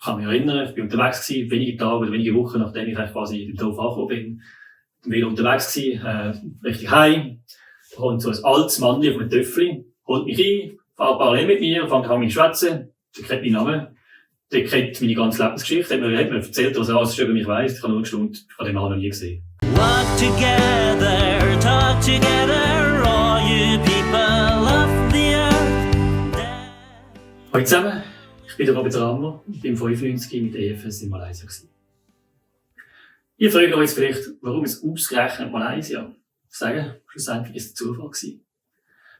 kann mich erinnern, ich bin unterwegs gewesen, wenige Tage oder wenige Wochen, nachdem ich quasi in dem Dorf angekommen bin. Ich bin wieder unterwegs gewesen, richtig heim. Da kommt so ein altes Mannli auf einem Töffli, holt mich ein, fährt parallel mit mir, fängt an mit schwätzen, der kennt meinen Namen, der kennt meine ganze Lebensgeschichte, hat mir erzählt, was er alles über mich weiss. Ich habe nur geschaut, ich habe den Mann noch nie gesehen. Walk together, talk together, all you people of the earth. Hallo zusammen, ich bin der Robert Rammer, ich bin 95 mit EFS in Malaysia gewesen. Ihr fragt euch jetzt vielleicht, warum es ausgerechnet Malaysia? Ich sage, schlussendlich ist es Zufall gewesen.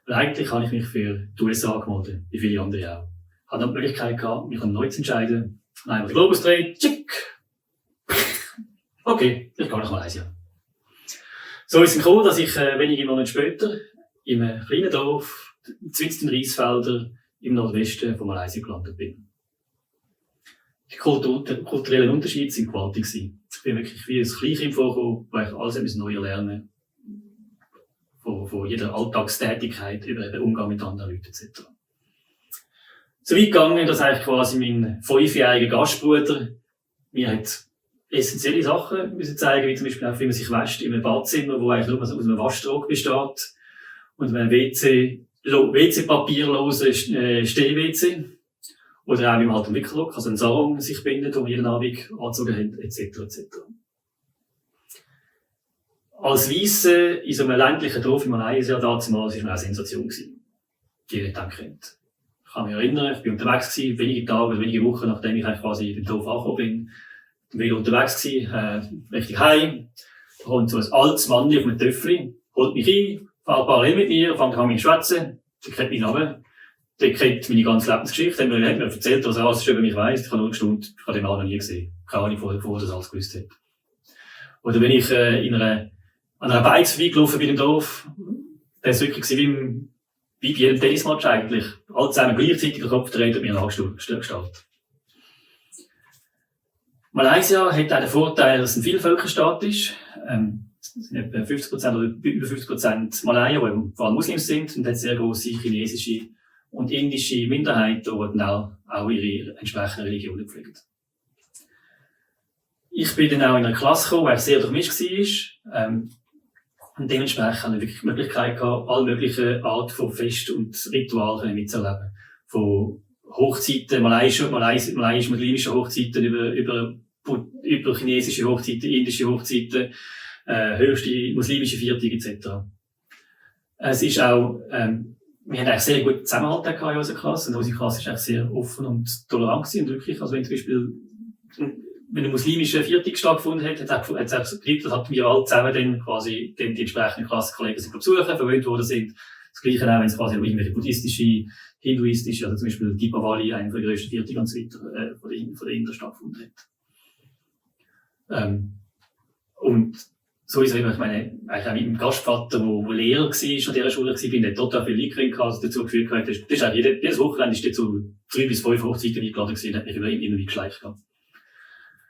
Weil eigentlich habe ich mich für die USA gemeldet, wie viele andere auch. Ich hatte die Möglichkeit gehabt, mich neu zu entscheiden. Einmal den Globus dreht, tschick! Okay, ich gehe nach Malaysia. So ist es gekommen, dass ich wenige Monate später in einem kleinen Dorf, zwischen den Reisfeldern, im Nordwesten von Malaysia gelandet bin. Die kulturellen Unterschiede waren gewaltig. Ich bin wirklich wie ein Kleinkind vorgekommen, weil ich alles neu lernen musste. Von jeder Alltagstätigkeit über den Umgang mit anderen Leuten etc. So weit gegangen, dass eigentlich quasi mein 5-jähriger Gastbruder mir hat essentielle Sachen müssen zeigen, wie zum Beispiel auch, wie man sich wäscht in einem Badzimmer, wo eigentlich nur aus einem Waschtrog besteht und einem WC-papierlosen Steh-WC. Oder auch wie man halt einen Wickelrock, also einen Sarong sich bindet, den man jeden Abend angezogen hat, etc. etc. Als Weisse in so einem ländlichen Dorf in Malaysia damals war mir auch eine Sensation gewesen. Die ihr nicht kennt. Ich kann mich erinnern, ich bin unterwegs gewesen, wenige Tage oder wenige Wochen, nachdem ich quasi in dem Dorf angekommen bin. Ich bin wieder unterwegs gewesen, richtig heim. Da kommt so ein altes Mannli auf einem Töffli, holt mich ein, fährt parallel mit mir, fängt an mit schwätzen, der kennt meinen Namen. Der kennt meine ganze Lebensgeschichte, hat mir erzählt, was er alles über mich weiss. Ich habe nur geschaut, ich habe den Mann noch nie gesehen. Keine Ahnung, wo er das alles gewusst hat. Oder wenn ich an einer Bikes vorbeigelaufen bin im Dorf, das war wirklich wie bei jedem Tennismatch eigentlich. Alle zusammen gleichzeitig den Kopf gedreht und mir nachgestellt. Malaysia hat auch den Vorteil, dass es ein Vielvölkerstaat ist. Es sind etwa 50% oder über 50% Malayer, die vor allem Muslims sind, und hat sehr grosse chinesische und indische Minderheiten, die dann auch ihre entsprechenden Religionen pflegen. Ich bin dann auch in einer Klasse gekommen, die sehr durchmischt war. Und dementsprechend habe ich wirklich die Möglichkeit gehabt, alle möglichen Arten von Fest und Ritualen mitzuerleben. Von Hochzeiten, malayisisch-muslimischen Hochzeiten über chinesische Hochzeiten, indische Hochzeiten, höchste muslimische Viertage etc. Es ist auch, wir haben eigentlich sehr gut Zusammenhalt in unserer Klasse, und unsere Klasse ist eigentlich sehr offen und tolerant gewesen, und wirklich, also wenn zum Beispiel, wenn ein muslimischer Viertag stattgefunden hat, hat es auch gegeben, dass wir alle zusammen dann quasi die entsprechenden Klassenkollegen sind besuchen, verwöhnt worden sind. Das Gleiche auch, wenn es quasi irgendwelche buddhistische, hinduistische, also zum Beispiel Deepavali, einer der grössten Viertage und so weiter, von der Inder stattgefunden hat. Und so ist es eben, ich meine, eigentlich auch mit meinem Gastvater, der Lehrer war an dieser Schule, der total viel Leute gehabt, also dazu geführt hat, das ist auch jedes Wochenende ist zu 3 bis 5 Hochzeiten eingeladen gewesen, und hat mich immer wieder geschleicht gehabt.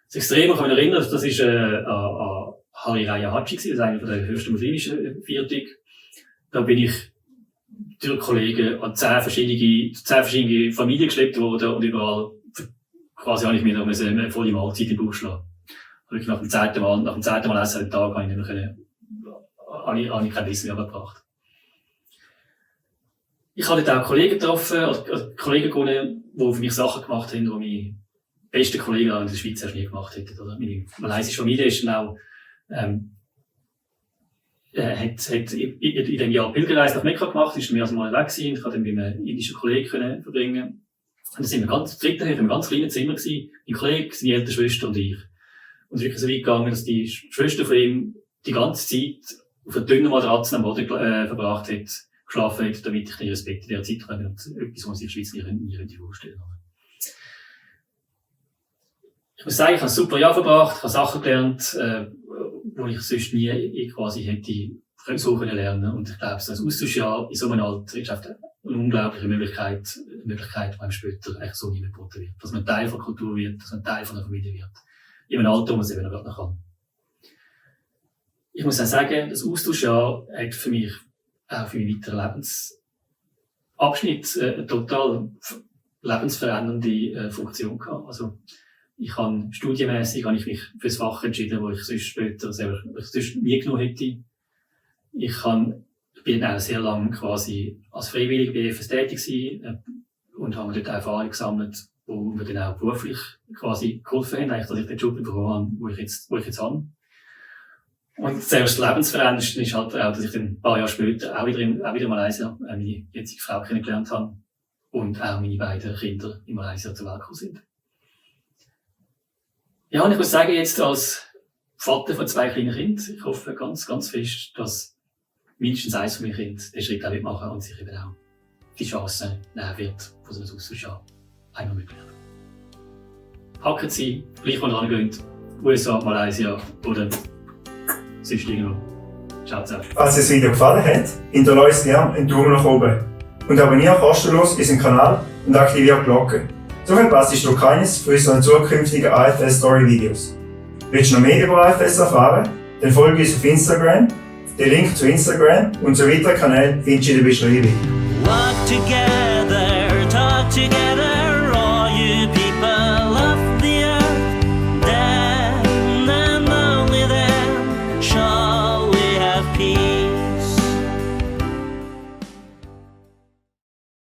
Das Extreme kann ich mich erinnern, das ist, Hari Raya Haji gewesen, das ist einer der höchsten muslimischen Viertage. Da bin ich durch Kollegen an 10 verschiedene Familien geschleppt worden, und überall, quasi habe ich mir noch eine volle Mahlzeit im Bauch geschlagen. Wirklich nach dem 10. Mal essen am Tag habe ich kein Wissen mehr gebracht. Ich habe dort auch Kollegen getroffen, also Kollegen gewonnen, die für mich Sachen gemacht haben, die meine besten Kollegen in der Schweiz erst nie gemacht hätten. Oder? Meine malaysische Familie ist dann auch, hat in diesem Jahr Pilgerreise nach Mekka gemacht, ist mehr als mal weg gewesen. Ich konnte dann mit einem indischen Kollegen verbringen. Und dann sind wir in einem ganz kleinen Zimmer gewesen. Mein Kollege, seine ältere Schwester und ich. Und es ist wirklich so weit gegangen, dass die Schwester von ihm die ganze Zeit auf einer dünnen Matratze am Boden verbracht hat, geschlafen hat, damit ich den Respekt in dieser Zeit habe. Und etwas, was sich in der Schweiz nie vorstellen kann. Ich muss sagen, ich habe ein super Jahr verbracht, ich habe Sachen gelernt, die ich sonst nie quasi hätte so lernen. Und ich glaube, so ein Austauschjahr in so einem Alter ist einfach eine unglaubliche Möglichkeit, die einem später eigentlich so nie mehr geboten wird. Dass man Teil von der Kultur wird, dass man Teil von der Familie wird. In einem Alter, wo man es eben noch gerade noch kann. Ich muss auch sagen, das Austauschjahr hat für mich, auch für meinen weiteren Lebensabschnitt, total lebensverändernde Funktion gehabt. Also, studienmässig habe ich mich für das Fach entschieden, wo ich sonst später selber, ich sonst nie genommen hätte. Bin auch sehr lange quasi als Freiwilliger bei EFS tätig gewesen, und habe dort auch Erfahrung gesammelt, wo mir dann auch beruflich quasi geholfen haben, eigentlich, dass ich den Job bekommen habe, wo ich jetzt habe. Und selbst lebensverändernd ist halt auch, dass ich dann ein paar Jahre später auch wieder in Malaysia meine jetzige Frau kennengelernt habe und auch meine beiden Kinder in Malaysia zur Welt gekommen sind. Ja, und ich muss sagen, jetzt als Vater von 2 kleinen Kindern, ich hoffe ganz, ganz fest, dass mindestens eins von meinen Kindern den Schritt auch machen und sich eben auch die Chance nehmen wird, von so einem Austausch einmal möglich. Hacken Sie, gleich wo ihr hingehen, USA, Malaysia oder sonst irgendwo. Ciao zusammen. Falls es das Video gefallen hat, hinterlasst uns gerne einen Daumen nach oben und abonniere kostenlos unseren Kanal und aktiviere die Glocke. So verpasst du keines von unseren zukünftigen AFS-Story-Videos. Willst du noch mehr über AFS erfahren? Dann folge uns auf Instagram. Den Link zu Instagram und zu weiteren Kanälen findest du in der Beschreibung. Walk together, talk together.